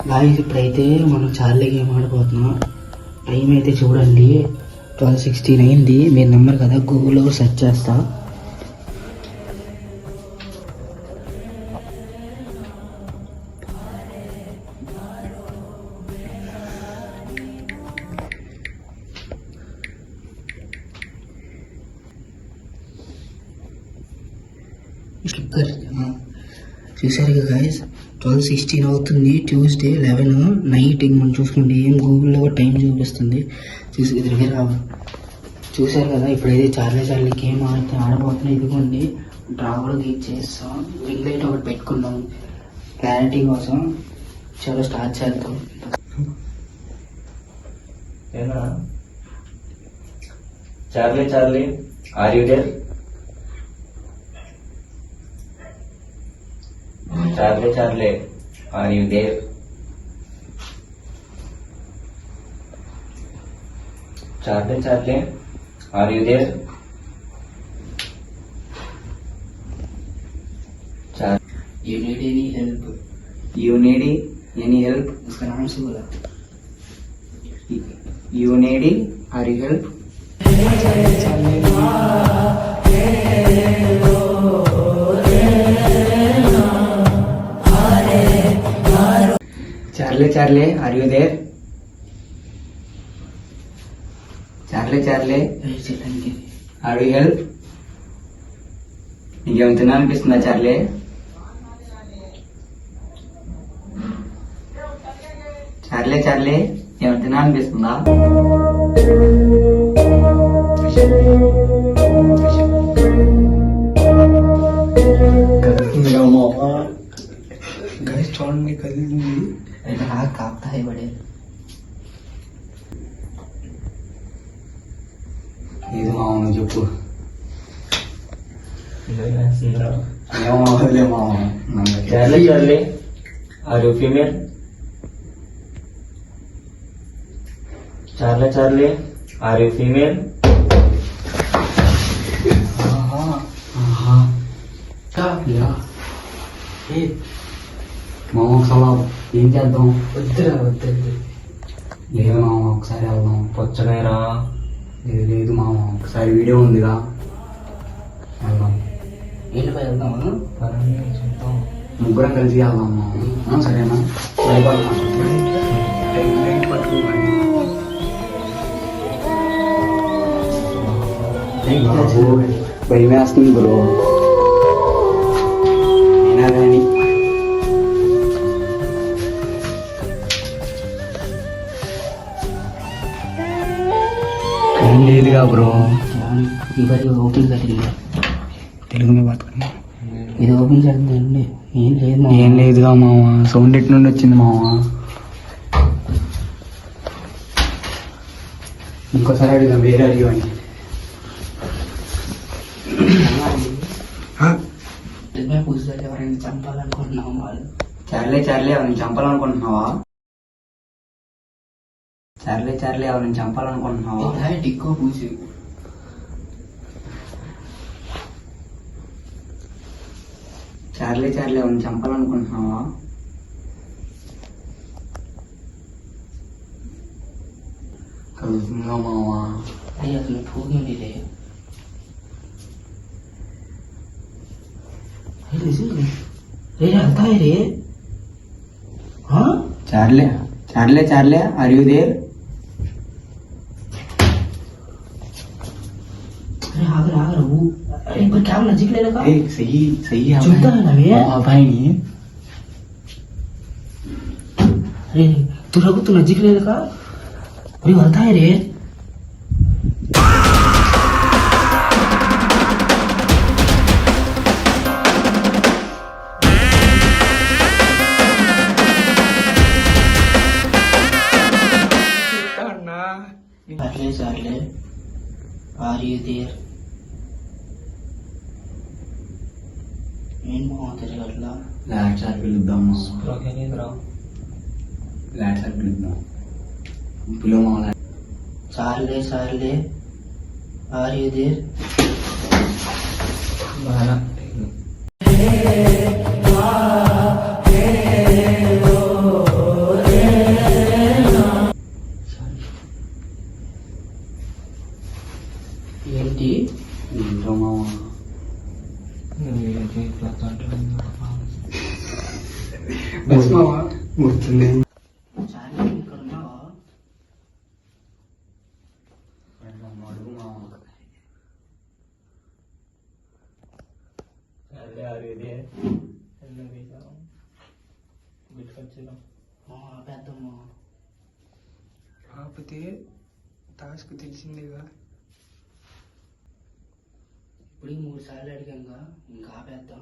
Guys ఇప్పుడైతే మనం Charlie game ఆడిపోతున్నాం. Time అయితే చూడండి 12:16 అయింది. మీరు నెంబర్ కదా, గూగుల్లో సెర్చ్ చేస్తా. చూసారు కదా గాయస్, 12:16 అవుతుంది. Tuesday 11 night. ఇంక మనం చూసుకోండి, ఏం గూగుల్లో టైం చూపిస్తుంది. చూసారు కదా, ఇప్పుడైతే చార్లీ గేమ్ ఆడబోతున్నాయి. ఇదిగోండి డ్రా కూడా గీట్ చేస్తాం. రింగ్ లైట్ ఒకటి పెట్టుకున్నాం క్లారిటీ కోసం. చలో స్టార్ట్ చేద్దాం. Charlie are you there? Charlie, are you there? Charlie, are you there? You need any help? You need any help? उसका नाम से बोला. You need are you help? Charlie, are you there? Charlie, are you help? నీకేం తినాలనిపిస్తుందా Charlie? Charlie ఏం తినాలనిపిస్తుందా? చూడండి కదిలింది. కాపుతా బడే ఇది మామూలు చెప్పు. ఏమవులే మామ. Charlie are you female? Charlie are you female? మామ ఒకసారి ఏం చేద్దాం? వద్దురా. లేదు మామ, ఒకసారి వెళ్దాం. పొచ్చగాయరా. లేదు మామ, ఒకసారి వీడియో ఉందిగా, వెళ్దాం. ఏంటి పై వెళ్దామా? ముగ్గురం కలిసి వెళ్దాం మామ. సరేనా? భయం వేస్తుంది బ్రో. అయినా కానీ లేదుగా బ్రో. ఇవన్నీ ఓపెన్ కట్టింది. తెలుగు మీద బతుకున్నా. ఇది ఓపెన్ చేద్దామండి. ఏం లేదు, ఏం లేదుగా మామ. సౌండ్ ఎటు నుండి వచ్చింది మామ? ఇంకోసారి అడిగా, వేరే అడిగాని. పుస్తకాలు ఎవరైనా చంపాలనుకుంటున్నాం వాళ్ళు. చార్లీ ఎవరిని చంపాలనుకుంటున్నావా? చార్లీ ఎవరిని చంపాలనుకుంటున్నావా? డిక్కో పూసి. చార్లీ ఎవరిని చంపాలనుకుంటున్నావా? కలుగుతుందా మావా? అయ్యి అసలు పోగింది. आता है रे. हाँ चार्ले आर यू देयर? अरे आगर वो. अरे एक बार क्या नजीक ले लगा. सही चुपता है ना भैया. भाई नहीं. अरे तू रघु, तू नजीक ले लगा. अरे आता है रे. Charlie, are you there? ఏం బాగుంటుంది అట్లా. లాట్స్ ఆర్ పిలుద్దాం. లాట్స్ ఆర్ పిలుద్దాం. పిలువ. చార్లే ఆర్ యూ దేర్? ఏంటి ఇంట్లో మామ గుర్తుంది. చార్లీ ఇక్కడ ఉన్నావా? అడుగు మామ అదే అదే ఆపేద్దామా? కాకపోతే టాస్క్ తెలిసిందేగా. ఇప్పుడు 3 సార్లు అడిగాంగా, ఇంకా ఆపేద్దాం.